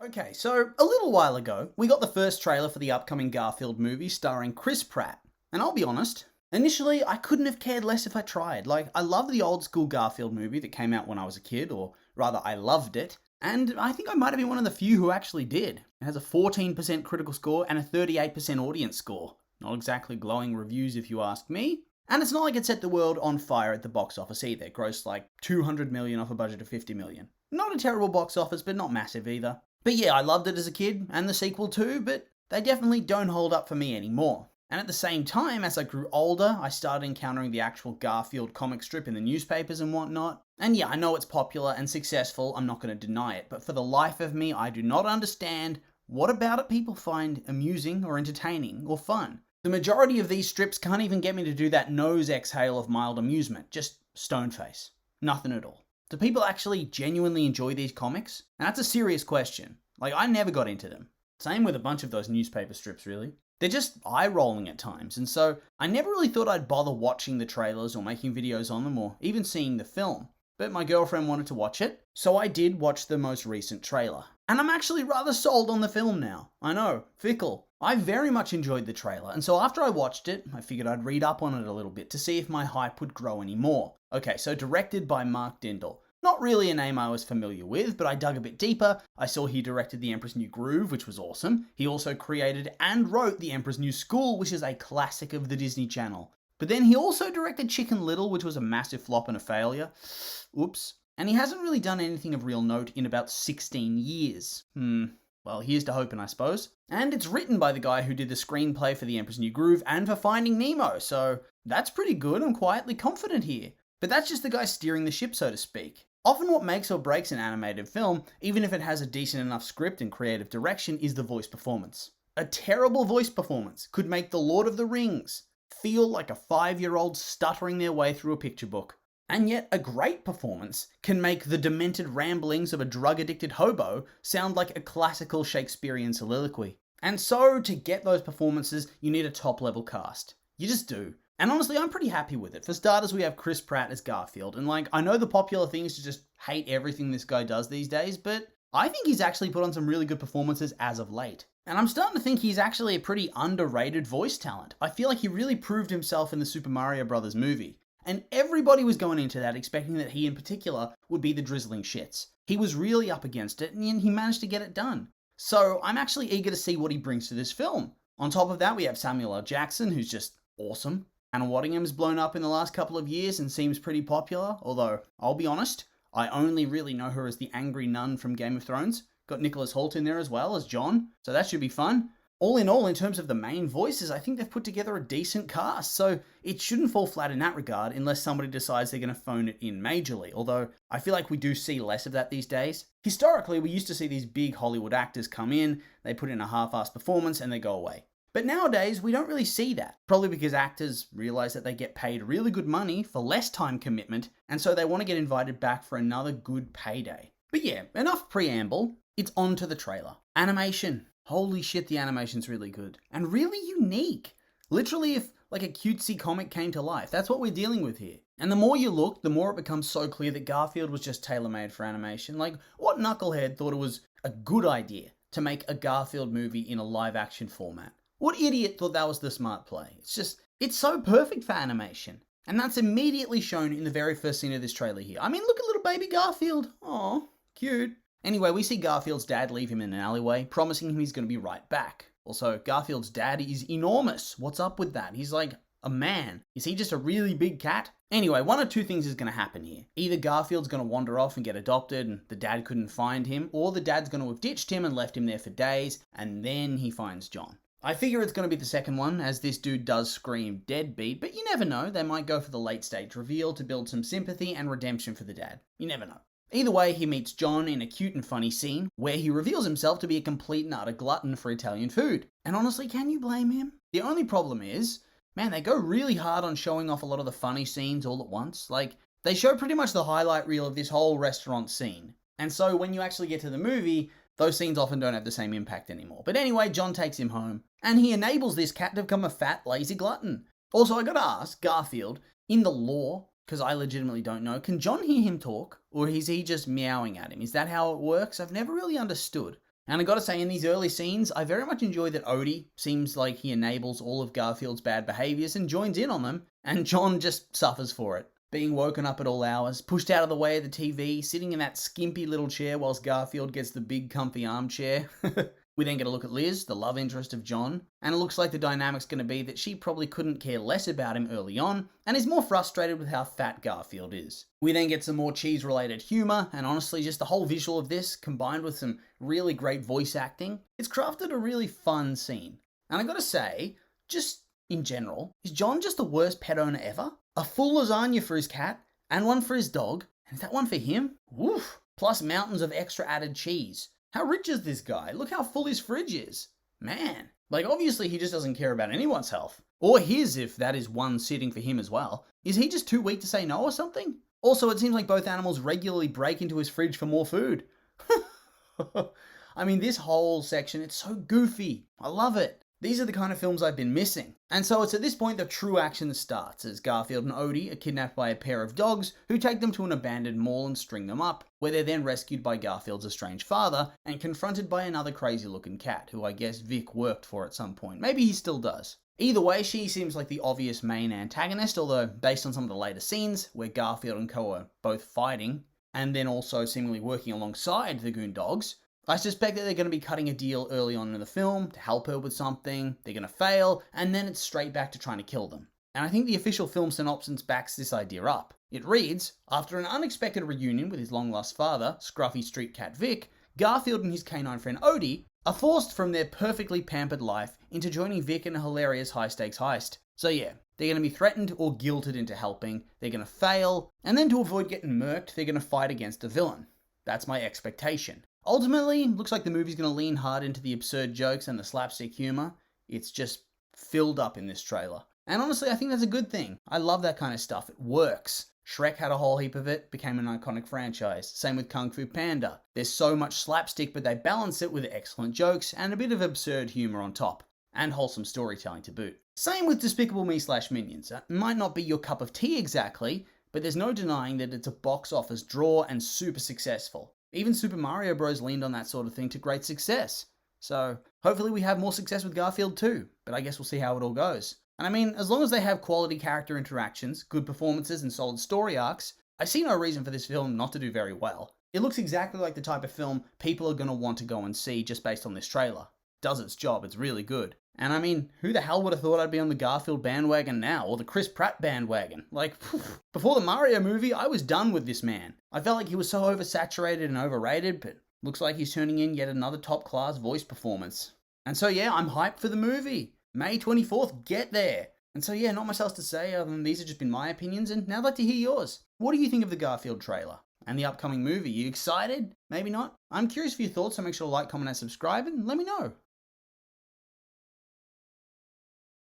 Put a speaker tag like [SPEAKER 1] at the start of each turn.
[SPEAKER 1] Okay, so a little while ago, we got the first trailer for the upcoming Garfield movie starring Chris Pratt. And I'll be honest, initially I couldn't have cared less if I tried. Like, I love the old school Garfield movie that came out when I was a kid, or rather, I loved it. And I think I might have been one of the few who actually did. It has a 14% critical score and a 38% audience score. Not exactly glowing reviews if you ask me. And it's not like it set the world on fire at the box office either. It grossed like 200 million off a budget of 50 million. Not a terrible box office, but not massive either. But yeah, I loved it as a kid, and the sequel too, but they definitely don't hold up for me anymore. And at the same time, as I grew older, I started encountering the actual Garfield comic strip in the newspapers and whatnot. And yeah, I know it's popular and successful, I'm not going to deny it, but for the life of me, I do not understand what about it people find amusing or entertaining or fun. The majority of these strips can't even get me to do that nose exhale of mild amusement, just stone face. Nothing at all. Do people actually genuinely enjoy these comics? And that's a serious question. Like, I never got into them. Same with a bunch of those newspaper strips, really. They're just eye-rolling at times, and so I never really thought I'd bother watching the trailers or making videos on them or even seeing the film. But my girlfriend wanted to watch it, so I did watch the most recent trailer. And I'm actually rather sold on the film now. I know, fickle. I very much enjoyed the trailer, and so after I watched it, I figured I'd read up on it a little bit to see if my hype would grow any more. Okay, so directed by Mark Dindal. Not really a name I was familiar with, but I dug a bit deeper. I saw he directed The Emperor's New Groove, which was awesome. He also created and wrote The Emperor's New School, which is a classic of the Disney Channel. But then he also directed Chicken Little, which was a massive flop and a failure. Oops. And he hasn't really done anything of real note in about 16 years. Well, here's to hoping, I suppose. And it's written by the guy who did the screenplay for The Emperor's New Groove and for Finding Nemo, so that's pretty good. I'm quietly confident here. But that's just the guy steering the ship, so to speak. Often what makes or breaks an animated film, even if it has a decent enough script and creative direction, is the voice performance. A terrible voice performance could make The Lord of the Rings feel like a 5-year-old stuttering their way through a picture book. And yet a great performance can make the demented ramblings of a drug-addicted hobo sound like a classical Shakespearean soliloquy. And so, to get those performances, you need a top-level cast. You just do. And honestly, I'm pretty happy with it. For starters, we have Chris Pratt as Garfield. And I know the popular thing is to just hate everything this guy does these days, but I think he's actually put on some really good performances as of late. And I'm starting to think he's actually a pretty underrated voice talent. I feel like he really proved himself in the Super Mario Bros. Movie. And everybody was going into that expecting that he in particular would be the drizzling shits. He was really up against it, and he managed to get it done. So I'm actually eager to see what he brings to this film. On top of that, we have Samuel L. Jackson, who's just awesome. Anna Waddingham's blown up in the last couple of years and seems pretty popular, although, I'll be honest, I only really know her as the angry nun from Game of Thrones. Got Nicholas Hoult in there as well as Jon, so that should be fun. All, in terms of the main voices, I think they've put together a decent cast, so it shouldn't fall flat in that regard unless somebody decides they're going to phone it in majorly, although I feel like we do see less of that these days. Historically, we used to see these big Hollywood actors come in, they put in a half-assed performance, and they go away. But nowadays, we don't really see that. Probably because actors realize that they get paid really good money for less time commitment, and so they want to get invited back for another good payday. But yeah, enough preamble. It's on to the trailer. Animation. Holy shit, the animation's really good. And really unique. Literally, if like a cutesy comic came to life. That's what we're dealing with here. And the more you look, the more it becomes so clear that Garfield was just tailor-made for animation. Like, what knucklehead thought it was a good idea to make a Garfield movie in a live-action format? What idiot thought that was the smart play? It's so perfect for animation. And that's immediately shown in the very first scene of this trailer here. I mean, look at little baby Garfield. Aw, cute. Anyway, we see Garfield's dad leave him in an alleyway, promising him he's going to be right back. Also, Garfield's dad is enormous. What's up with that? He's like a man. Is he just a really big cat? Anyway, one of two things is going to happen here. Either Garfield's going to wander off and get adopted and the dad couldn't find him, or the dad's going to have ditched him and left him there for days, and then he finds Jon. I figure it's going to be the second one, as this dude does scream deadbeat, but you never know, they might go for the late stage reveal to build some sympathy and redemption for the dad. You never know. Either way, he meets Jon in a cute and funny scene, where he reveals himself to be a complete and utter glutton for Italian food. And honestly, can you blame him? The only problem is, man, they go really hard on showing off a lot of the funny scenes all at once. Like, they show pretty much the highlight reel of this whole restaurant scene. And so when you actually get to the movie, those scenes often don't have the same impact anymore. But anyway, Jon takes him home, and he enables this cat to become a fat, lazy glutton. Also, I gotta ask, Garfield, in the lore, because I legitimately don't know, can Jon hear him talk? Or is he just meowing at him? Is that how it works? I've never really understood. And I gotta say, in these early scenes, I very much enjoy that Odie seems like he enables all of Garfield's bad behaviors and joins in on them, and John just suffers for it. Being woken up at all hours, pushed out of the way of the TV, sitting in that skimpy little chair whilst Garfield gets the big comfy armchair. We then get a look at Liz, the love interest of John, and it looks like the dynamic's going to be that she probably couldn't care less about him early on, and is more frustrated with how fat Garfield is. We then get some more cheese-related humour, and honestly just the whole visual of this, combined with some really great voice acting, it's crafted a really fun scene. And I gotta say, just in general, is John just the worst pet owner ever? A full lasagna for his cat, and one for his dog, and is that one for him? Woof! Plus mountains of extra added cheese. How rich is this guy? Look how full his fridge is. Man. Like, obviously he just doesn't care about anyone's health. Or his, if that is one sitting for him as well. Is he just too weak to say no or something? Also, it seems like both animals regularly break into his fridge for more food. I mean, this whole section, it's so goofy. I love it. These are the kind of films I've been missing. And so it's at this point the true action starts, as Garfield and Odie are kidnapped by a pair of dogs who take them to an abandoned mall and string them up, where they're then rescued by Garfield's estranged father and confronted by another crazy looking cat, who I guess Vic worked for at some point. Maybe he still does. Either way, she seems like the obvious main antagonist, although based on some of the later scenes, where Garfield and co are both fighting, and then also seemingly working alongside the goon dogs, I suspect that they're going to be cutting a deal early on in the film to help her with something, they're going to fail, and then it's straight back to trying to kill them. And I think the official film synopsis backs this idea up. It reads, after an unexpected reunion with his long-lost father, scruffy street cat Vic, Garfield and his canine friend Odie are forced from their perfectly pampered life into joining Vic in a hilarious high-stakes heist. So yeah, they're going to be threatened or guilted into helping, they're going to fail, and then to avoid getting murked, they're going to fight against a villain. That's my expectation. Ultimately, looks like the movie's going to lean hard into the absurd jokes and the slapstick humour. It's just filled up in this trailer. And honestly, I think that's a good thing. I love that kind of stuff. It works. Shrek had a whole heap of it, became an iconic franchise. Same with Kung Fu Panda. There's so much slapstick, but they balance it with excellent jokes and a bit of absurd humour on top. And wholesome storytelling to boot. Same with Despicable Me/Minions. It might not be your cup of tea exactly, but there's no denying that it's a box office draw and super successful. Even Super Mario Bros. Leaned on that sort of thing to great success. So, hopefully we have more success with Garfield too, but I guess we'll see how it all goes. And I mean, as long as they have quality character interactions, good performances and solid story arcs, I see no reason for this film not to do very well. It looks exactly like the type of film people are going to want to go and see just based on this trailer. Does its job, it's really good. And I mean, who the hell would have thought I'd be on the Garfield bandwagon now, or the Chris Pratt bandwagon? Like, before the Mario movie, I was done with this man. I felt like he was so oversaturated and overrated, but looks like he's turning in yet another top-class voice performance. And so yeah, I'm hyped for the movie. May 24th, get there. And so yeah, not much else to say other than these have just been my opinions, and now I'd like to hear yours. What do you think of the Garfield trailer? And the upcoming movie? You excited? Maybe not? I'm curious for your thoughts, so make sure to like, comment, and subscribe, and let me know.